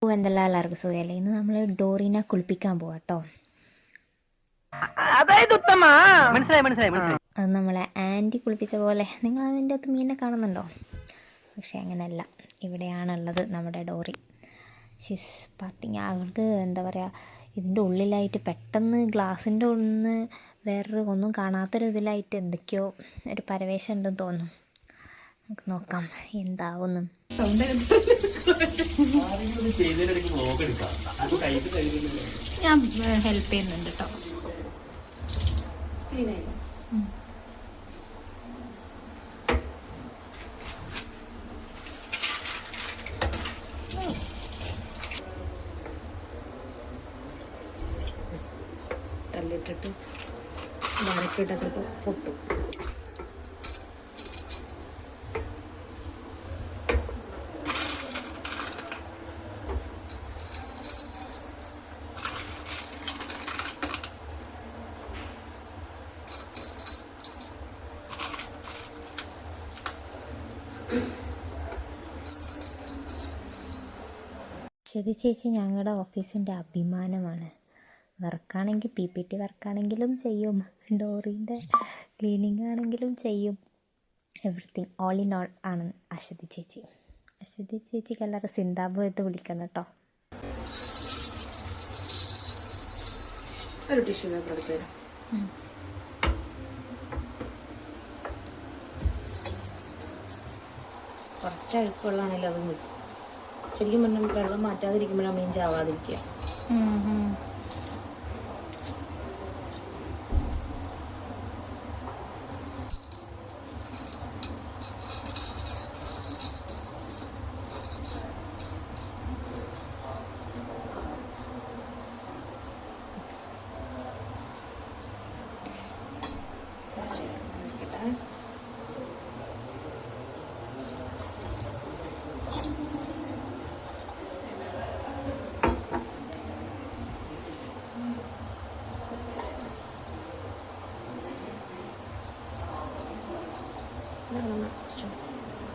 എന്തെല്ലാം എല്ലാവർക്കും സുഖമല്ലേ? ഇന്ന് നമ്മൾ ഡോറിനെ കുളിപ്പിക്കാൻ പോവാം കേട്ടോ. അത് നമ്മളെ ആൻറ്റി കുളിപ്പിച്ച പോലെ നിങ്ങൾ അതിൻ്റെ അകത്ത് മീനെ കാണുന്നുണ്ടോ? പക്ഷേ അങ്ങനെയല്ല, ഇവിടെയാണുള്ളത് നമ്മുടെ ഡോറി. ഷിസ് പാത്തിങ്. അവൾക്ക് എന്താ പറയുക, ഇതിൻ്റെ ഉള്ളിലായിട്ട് പെട്ടെന്ന് ഗ്ലാസിൻ്റെ ഉള്ളിൽ നിന്ന് വേറൊരു ഒന്നും കാണാത്തൊരു ഇതിലായിട്ട് എന്തൊക്കെയോ ഒരു പരവേശം ഉണ്ടെന്ന് തോന്നുന്നു. നമുക്ക് നോക്കാം എന്താവുന്നു. ഞാൻ ഹെൽപ്പ് ചെയ്യുന്നുണ്ട് കേട്ടോ. ടല്ലിട്ടിട്ട് വരക്കിട്ട ചിലപ്പോൾ പൊട്ടും. ശരി ചേച്ചി ഞങ്ങളുടെ ഓഫീസിൻ്റെ അഭിമാനമാണ്. വർക്കാണെങ്കിൽ PPT വർക്കാണെങ്കിലും ചെയ്യും, ഡോറിൻ്റെ ക്ലീനിങ് ആണെങ്കിലും ചെയ്യും. എവറിത്തിങ് ഓൾ ഇൻ ഓൾ ആണ് അശ്വതി ചേച്ചി. അശ്വതി ചേച്ചിക്ക് എല്ലാവരും സിന്താബു എന്ന് വിളിക്കണം കേട്ടോ. ഒരു ടിഷ്യൂ പേപ്പർ എടുത്ത് തരാം. കുറച്ച് അഴുക്കുള്ളതാണല്ലോ അത് നിൽക്കും. ശരിക്കും പറഞ്ഞാൽ വെള്ളം മാറ്റാതിരിക്കുമ്പോഴാണ് മീൻ ചാവാതിരിക്കുക.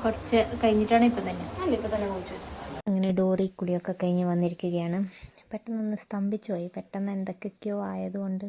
കുറച്ച് കഴിഞ്ഞിട്ടാണ് ഇപ്പം തന്നെ കുഴിച്ചു. അങ്ങനെ ഡോറി കുളിയൊക്കെ കഴിഞ്ഞ് വന്നിരിക്കുകയാണ്. പെട്ടെന്നൊന്ന് സ്തംഭിച്ചു പോയി, പെട്ടെന്ന് എന്തൊക്കെയൊക്കെയോ ആയതുകൊണ്ട്.